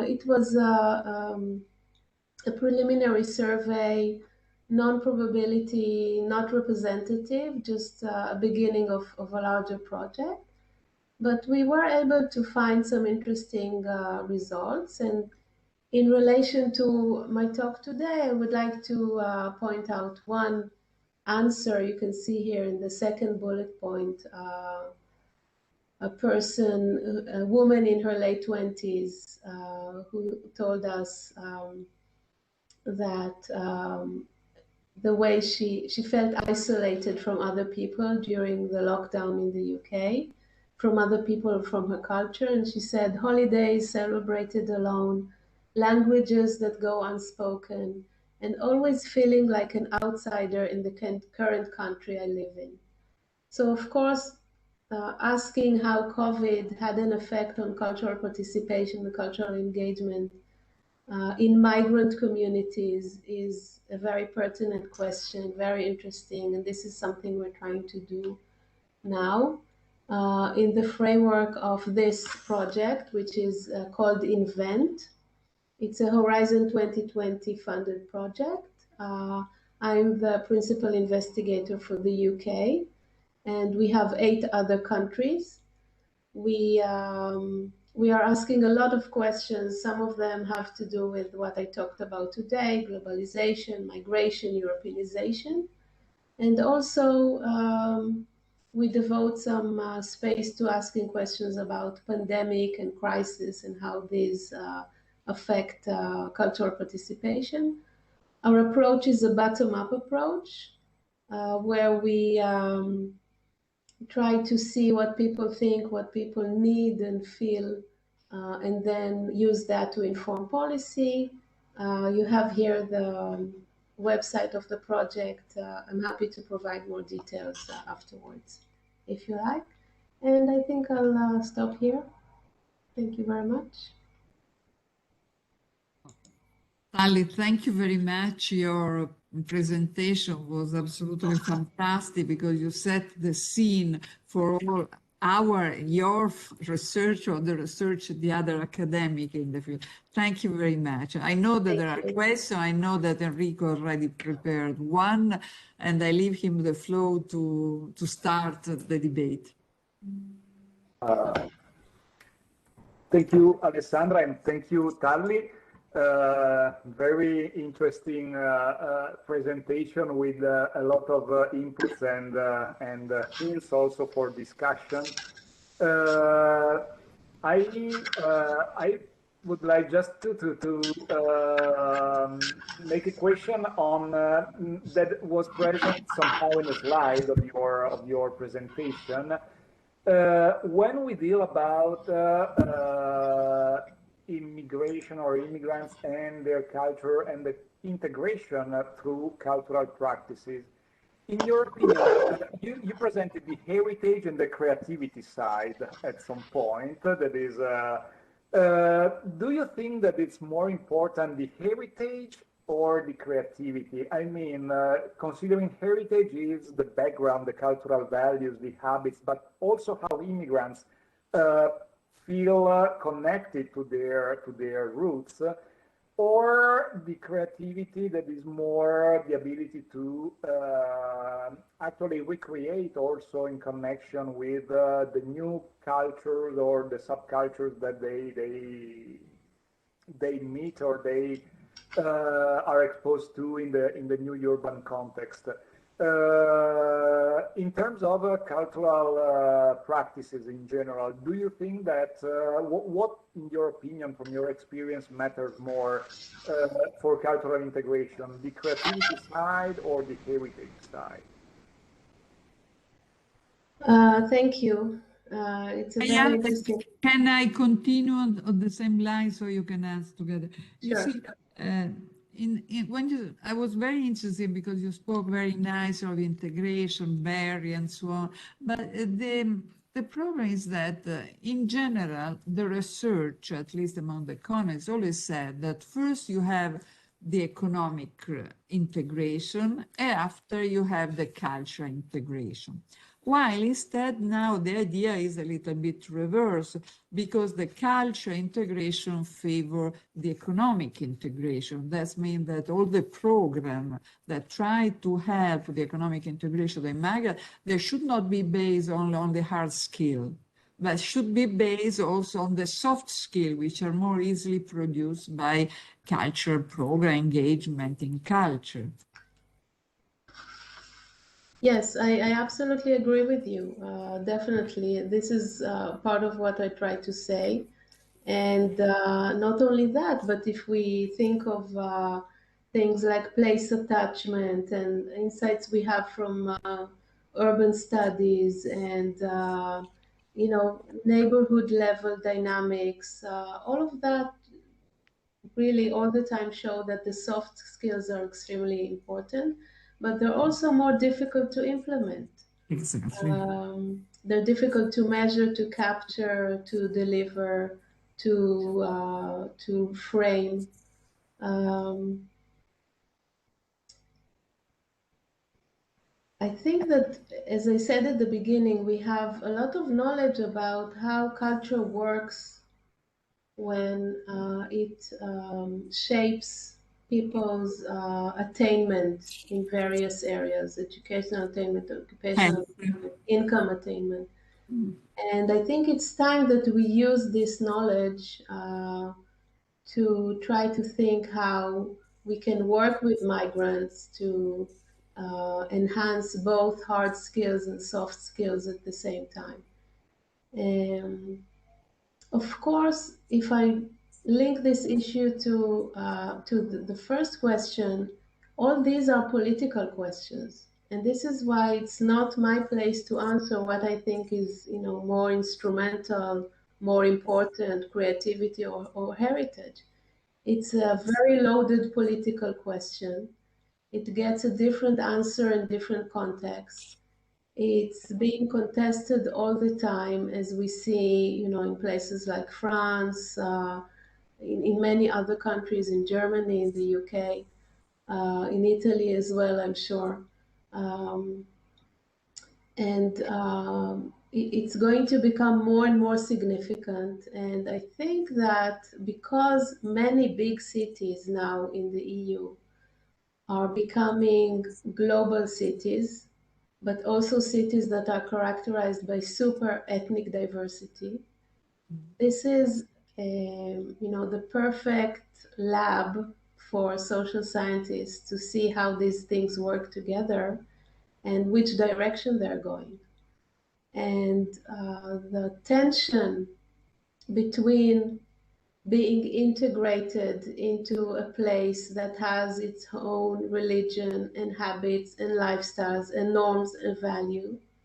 It was a preliminary survey, non-probability, not representative, just a beginning of a larger project. But we were able to find some interesting results. And in relation to my talk today, I would like to point out one answer you can see here in the second bullet point. A woman in her late 20s, who told us that the way she felt isolated from other people during the lockdown in the UK, from other people from her culture. And she said, holidays celebrated alone, languages that go unspoken, and always feeling like an outsider in the current country I live in. So, of course, asking how COVID had an effect on cultural participation and cultural engagement in migrant communities is a very pertinent question, very interesting, and this is something we're trying to do now in the framework of this project, which is called Invent. It's a Horizon 2020 funded project. I'm the principal investigator for the UK, and we have 8 other countries. We are asking a lot of questions. Some of them have to do with what I talked about today: globalization, migration, Europeanization. And also, we devote some space to asking questions about pandemic and crisis and how these affect cultural participation. Our approach is a bottom-up approach, where we try to see what people think, what people need and feel, and then use that to inform policy. You have here the website of the project. I'm happy to provide more details afterwards, if you like. And I think I'll stop here. Thank you very much. Tali, thank you very much. Your presentation was absolutely fantastic because you set the scene for all your research or the research of the other academic in the field. Thank you very much. I know that there are questions. I know that Enrico already prepared one, and I leave him the floor to start the debate. Thank you, Alessandra, and thank you, Tali. Very interesting presentation with a lot of inputs and hints also for discussion. I would like just to make a question on that was present somehow in the slide of your presentation. When we deal about immigration or immigrants and their culture and the integration through cultural practices, in your opinion, you presented the heritage and the creativity side at some point. That is, do you think that it's more important the heritage or the creativity? I mean, considering heritage is the background, the cultural values, the habits, but also how immigrants feel connected to their roots, or the creativity that is more the ability to actually recreate also in connection with the new cultures or the subcultures that they meet or they are exposed to in the new urban context. In terms of cultural practices in general, do you think that what, in your opinion, from your experience, matters more for cultural integration, the creativity side or the heritage side? Thank you. It's a very Yeah, interesting. can I continue on the same line so you can answer together? You Sure. see, I was very interested because you spoke very nice of integration, barrier, and so on. But the problem is that, in general, the research, at least among the economists, always said that first you have the economic integration, and after you have the cultural integration. While instead now the idea is a little bit reverse, because the culture integration favor the economic integration. That means that all the program that try to help the economic integration of the migrant, they should not be based only on the hard skill, but should be based also on the soft skill, which are more easily produced by culture program engagement in culture. Yes, I absolutely agree with you. Definitely. This is part of what I try to say. And not only that, but if we think of things like place attachment and insights we have from urban studies and neighborhood level dynamics, all of that really all the time show that the soft skills are extremely important, but they're also more difficult to implement. Exactly. They're difficult to measure, to capture, to deliver, to frame. Um, I think that, as I said at the beginning, we have a lot of knowledge about how culture works when it shapes people's attainment in various areas: educational attainment, occupational attainment, income attainment. And I think it's time that we use this knowledge to try to think how we can work with migrants to enhance both hard skills and soft skills at the same time. Um, of course, if I link this issue to the first question, all these are political questions, and this is why it's not my place to answer what I think is, more instrumental, more important, creativity or heritage. It's a very loaded political question. It gets a different answer in different contexts. It's being contested all the time, as we see, in places like France, in many other countries, in Germany, in the UK, in Italy as well, I'm sure. Um, and it's going to become more and more significant. And I think that because many big cities now in the EU are becoming global cities, but also cities that are characterized by super ethnic diversity. This is, the perfect lab for social scientists to see how these things work together and which direction they're going. And the tension between being integrated into a place that has its own religion and habits and lifestyles and norms and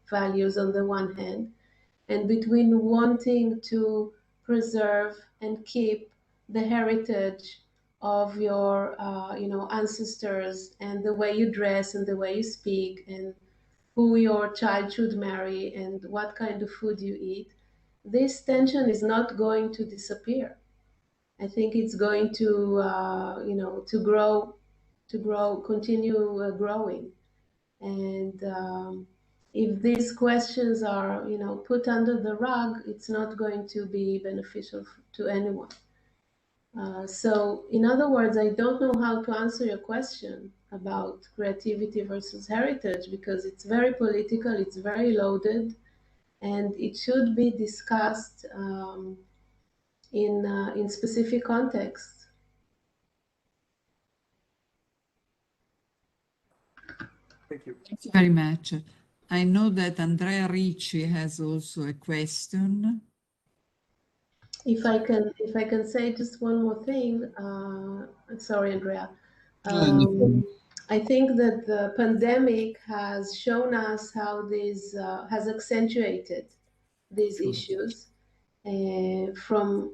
values on the one hand, and between wanting to preserve and keep the heritage of your ancestors and the way you dress and the way you speak and who your child should marry and what kind of food you eat. This tension is not going to disappear. I think it's going to grow, continue growing. And if these questions are, put under the rug, it's not going to be beneficial to anyone. So, in other words, I don't know how to answer your question about creativity versus heritage because it's very political, it's very loaded, and it should be discussed in specific contexts. Thank you. Thank you very much. I know that Andrea Ricci has also a question. If I can say just one more thing, sorry, Andrea. I think that the pandemic has shown us how this has accentuated these issues. From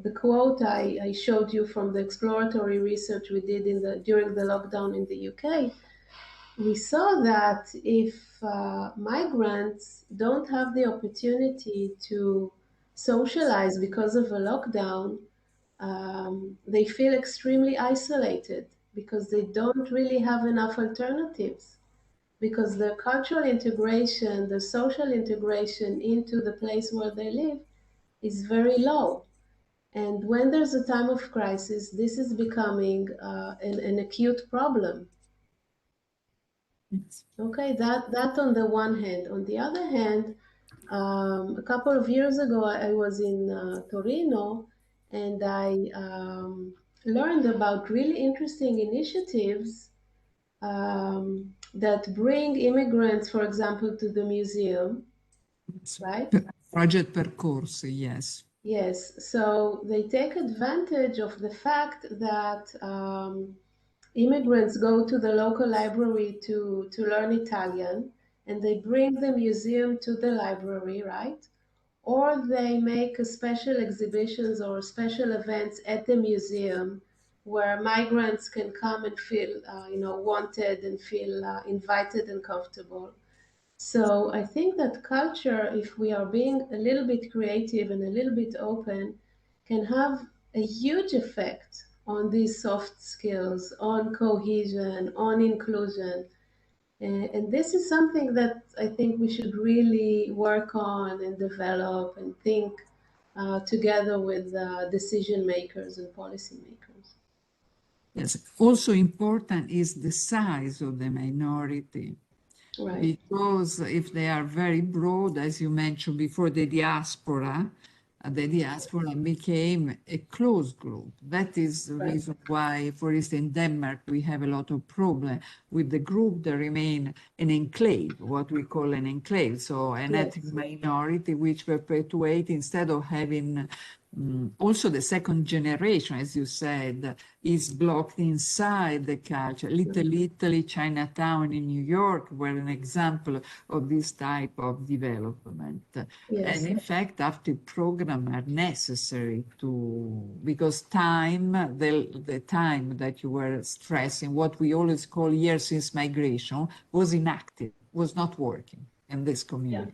the quote I showed you from the exploratory research we did during the lockdown in the UK, we saw that if migrants don't have the opportunity to socialize because of a lockdown, they feel extremely isolated because they don't really have enough alternatives. Because the cultural integration, the social integration into the place where they live is very low. And when there's a time of crisis, this is becoming an acute problem. Yes. Okay, that on the one hand. On the other hand, a couple of years ago, I was in Torino, and I learned about really interesting initiatives that bring immigrants, for example, to the museum, right? Project Percorsi, yes. Yes, so they take advantage of the fact that immigrants go to the local library to learn Italian, and they bring the museum to the library, right? Or they make special exhibitions or special events at the museum where migrants can come and feel, wanted and feel invited and comfortable. So I think that culture, if we are being a little bit creative and a little bit open, can have a huge effect on these soft skills, on cohesion, on inclusion. And this is something that I think we should really work on and develop and think together with decision makers and policy makers. Yes. Also important is the size of the minority. Right. Because if they are very broad, as you mentioned before, the diaspora became a closed group. That is the Right. reason why, for instance, in Denmark, we have a lot of problem with the group that remain an enclave, what we call an enclave, so an Yes. ethnic minority which perpetuate instead of having also the second generation, as you said, is blocked inside the culture. Little Italy, Chinatown in New York were an example of this type of development. Yes. And in fact, active programs are necessary because time, the time that you were stressing, what we always call years since migration, was inactive, was not working in this community.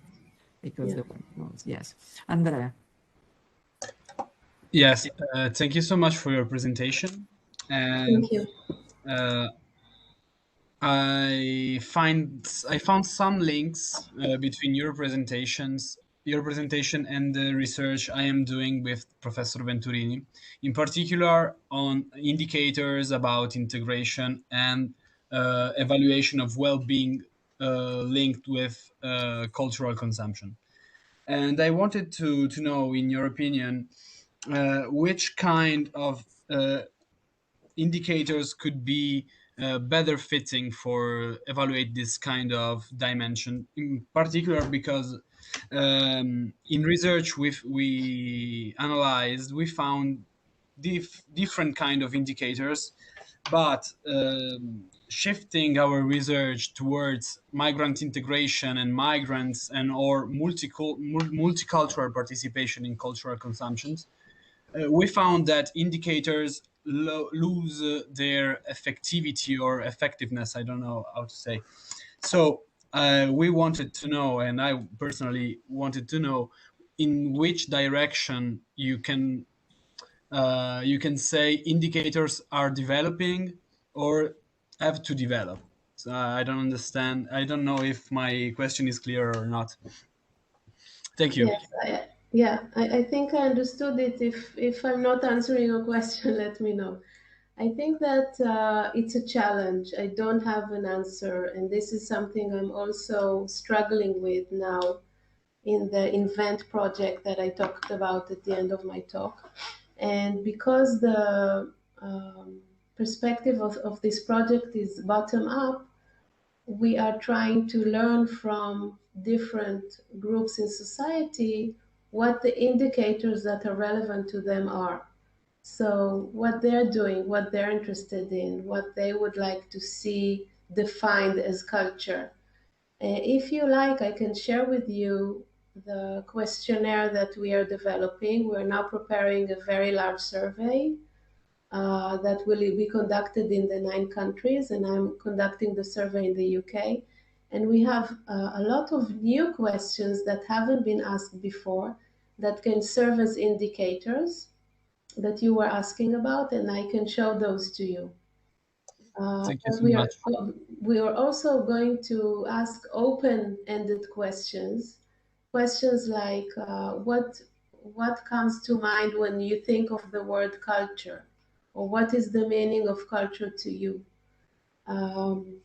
Because the one was, yes. Andrea. Yes, thank you so much for your presentation. And Thank you. I found some links between your presentation and the research I am doing with Professor Venturini, in particular on indicators about integration and evaluation of well-being linked with cultural consumption. And I wanted to know, in your opinion, which kind of indicators could be better fitting for evaluate this kind of dimension, in particular because in research we analyzed, we found different kind of indicators, but shifting our research towards migrant integration and migrants and or multicultural participation in cultural consumptions, we found that indicators lose their effectivity or effectiveness. I don't know how to say. So we wanted to know, and I personally wanted to know, in which direction you can say indicators are developing or have to develop. So I don't understand. I don't know if my question is clear or not. Thank you. Yes, I think I understood it. If I'm not answering your question, let me know. I think that it's a challenge. I don't have an answer, and this is something I'm also struggling with now in the Invent project that I talked about at the end of my talk. And because the perspective of this project is bottom up, we are trying to learn from different groups in society what the indicators that are relevant to them are. So what they're doing, what they're interested in, what they would like to see defined as culture. If you like, I can share with you the questionnaire that we are developing. We're now preparing a very large survey that will be conducted in the 9 countries, and I'm conducting the survey in the UK. And we have a lot of new questions that haven't been asked before that can serve as indicators that you were asking about, and I can show those to you. Thank you But so much. we are also going to ask open-ended questions, questions like what comes to mind when you think of the word culture, or what is the meaning of culture to you?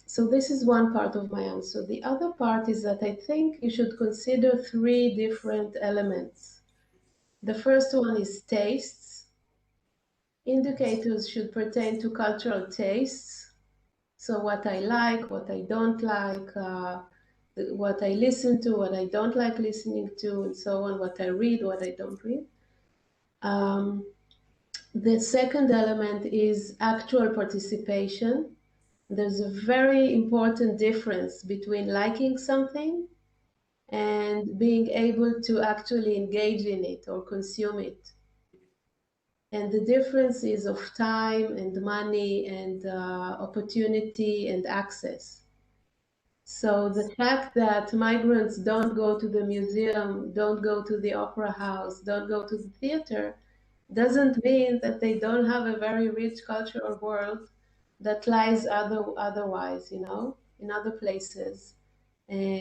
So this is one part of my answer. The other part is that I think you should consider 3 different elements. The first one is tastes. Indicators should pertain to cultural tastes. So what I like, what I don't like, what I listen to, what I don't like listening to, and so on, what I read, what I don't read. The second element is actual participation. There's a very important difference between liking something and being able to actually engage in it or consume it. And the difference is of time and money and opportunity and access. So the fact that migrants don't go to the museum, don't go to the opera house, don't go to the theater, doesn't mean that they don't have a very rich cultural world that lies otherwise, in other places.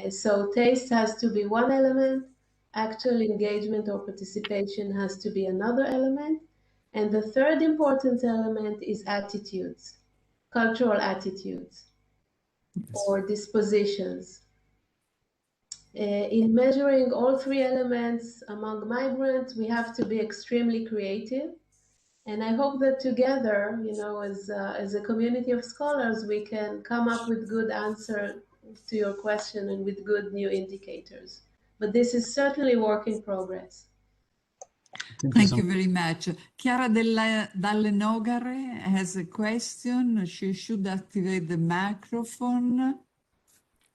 So taste has to be one element, actual engagement or participation has to be another element, and the third important element is attitudes, cultural attitudes or dispositions. In measuring all 3 elements among migrants, we have to be extremely creative. And I hope that together, as a community of scholars, we can come up with good answer to your question and with good new indicators. But this is certainly work in progress. Thank you very much. Chiara Dalle Nogare has a question. She should activate the microphone.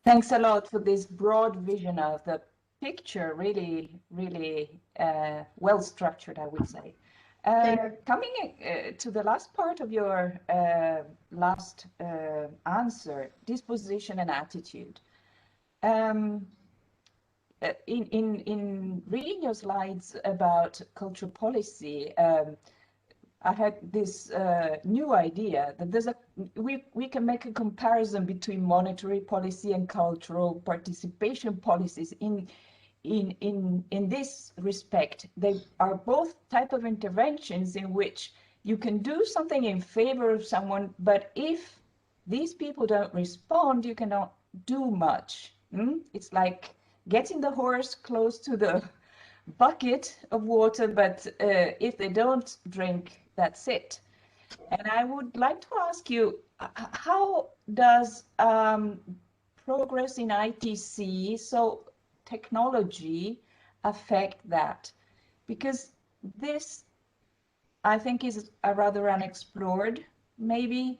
Thanks a lot for this broad vision of the picture, really, really well structured, I would say. Coming to the last part of your last answer, disposition and attitude. In reading your slides about cultural policy, I had this new idea that we can make a comparison between monetary policy and cultural participation policies in this respect. They are both type of interventions in which you can do something in favor of someone, but if these people don't respond, you cannot do much. It's like getting the horse close to the bucket of water, but if they don't drink, that's it. And I would like to ask you, how does progress in ITC, so technology, affect that? Because this, I think, is a rather unexplored, maybe,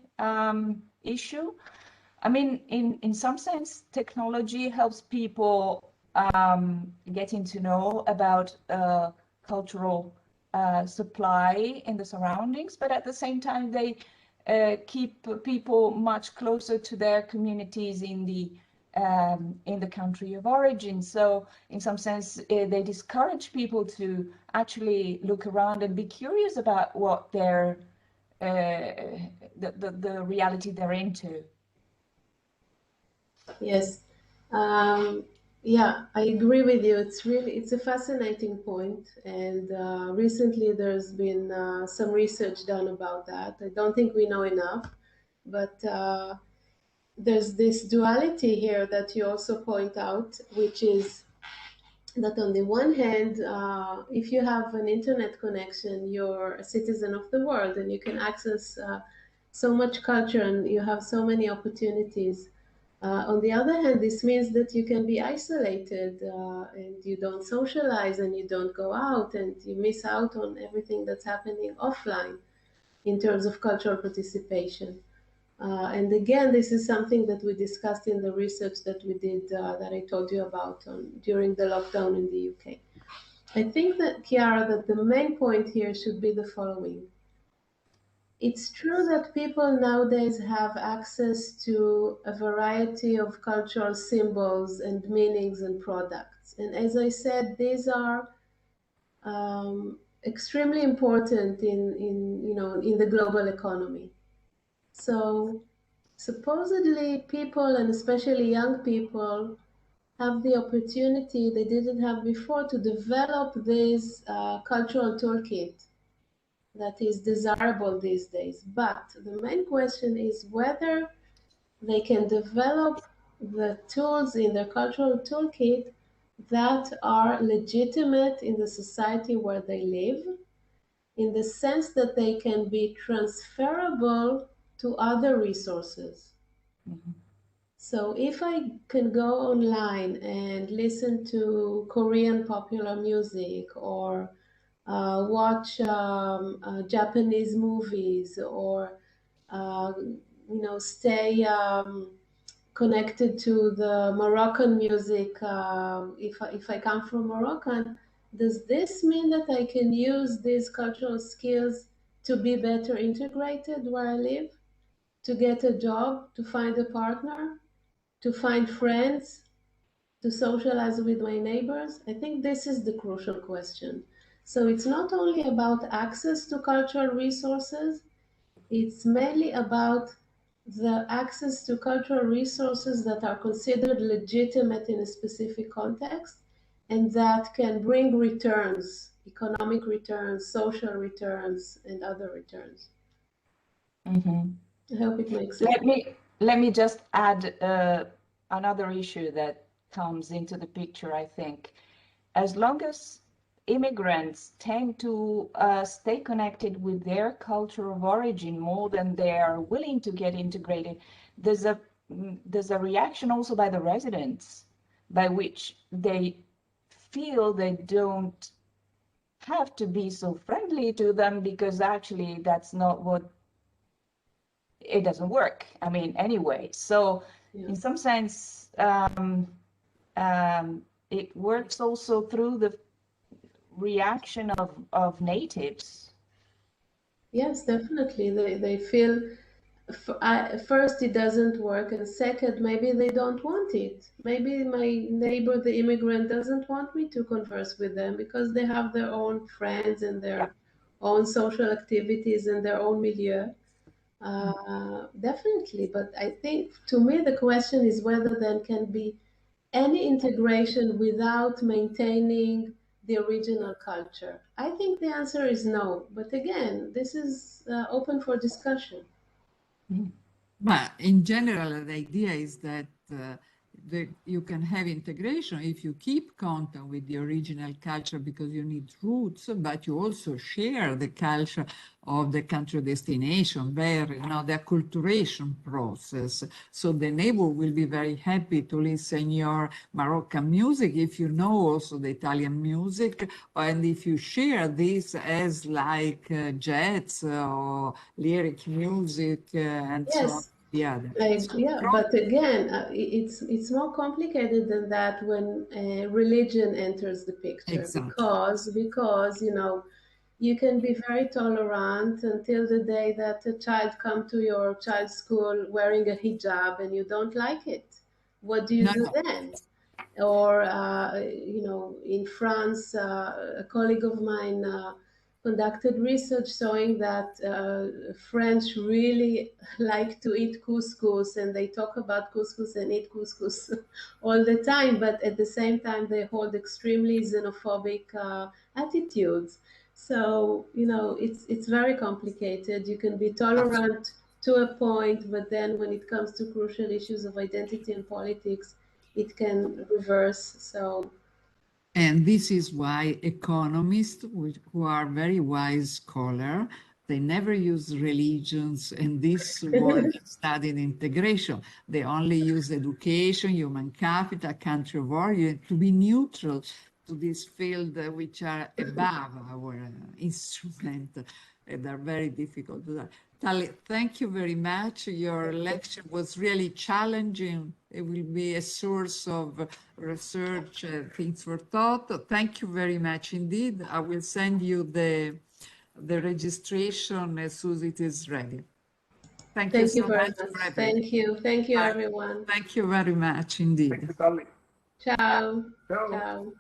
issue. I mean, in some sense, technology helps people getting to know about cultural supply in the surroundings, but at the same time, they keep people much closer to their communities in the country of origin. So in some sense, they discourage people to actually look around and be curious about what their the reality they're into. Yes. Yeah, I agree with you. It's a fascinating point, and recently there's been some research done about that. I don't think we know enough, but there's this duality here that you also point out, which is that on the one hand, if you have an internet connection, you're a citizen of the world and you can access so much culture and you have so many opportunities. On the other hand, this means that you can be isolated and you don't socialize and you don't go out and you miss out on everything that's happening offline in terms of cultural participation. And again, this is something that we discussed in the research that we did, that I told you about during the lockdown in the UK. I think that, Chiara, that the main point here should be the following. It's true that people nowadays have access to a variety of cultural symbols and meanings and products. And as I said, these are extremely important in the global economy. So supposedly people, and especially young people, have the opportunity they didn't have before to develop this cultural toolkit that is desirable these days. But the main question is whether they can develop the tools in their cultural toolkit that are legitimate in the society where they live, in the sense that they can be transferable to other resources. Mhm. So if I can go online and listen to Korean popular music or watch Japanese movies or stay connected to the Moroccan music if I come from Moroccan, does this mean that I can use these cultural skills to be better integrated where I live, to get a job, to find a partner, to find friends, to socialize with my neighbors? I think this is the crucial question. So it's not only about access to cultural resources, it's mainly about the access to cultural resources that are considered legitimate in a specific context and that can bring returns, economic returns, social returns, and other returns. Mhm. I hope it makes sense. Let me just add another issue that comes into the picture, I think. As long as immigrants tend to stay connected with their culture of origin more than they are willing to get integrated, there's a reaction also by the residents by which they feel they don't have to be so friendly to them because actually that's not what it doesn't work. I mean, anyway. So Yeah. in some sense, it works also through the reaction of natives. Yes, definitely. They feel first it doesn't work, and second, maybe they don't want it. Maybe my neighbor, the immigrant, doesn't want me to converse with them because they have their own friends and their Yeah. own social activities and their own milieu. Definitely, but I think to me the question is whether there can be any integration without maintaining the original culture. I think the answer is no, but again, this is open for discussion. But in general, the idea is that you can have integration if you keep contact with the original culture because you need roots, but you also share the culture of the country destination, where the acculturation process. So the neighbor will be very happy to listen your Moroccan music if you know also the Italian music, and if you share this as like jazz or lyric music and so on. Yes, Yeah, but again, it's more complicated than that when religion enters the picture, exactly. because you can be very tolerant until the day that a child come to your child's school wearing a hijab and you don't like it. What do you do then? Or in France, a colleague of mine conducted research showing that French really like to eat couscous, and they talk about couscous and eat couscous all the time, but at the same time they hold extremely xenophobic attitudes. So it's very complicated. You can be tolerant to a point, but then when it comes to crucial issues of identity and politics, it can reverse. So And this is why economists, who are very wise scholars, They never use religions, and this word studied integration. They only use education, human capital, country of origin, to be neutral to this field which are above our instrument and are very difficult to do. Tali, thank you very much. Your lecture was really challenging. It will be a source of research, things for thought. Thank you very much indeed. I will send you the registration as soon as it is ready. Thank you so very much. much. Thank you. Thank you, everyone. Thank you very much indeed. Thank you, Tali. Ciao. Ciao. Ciao.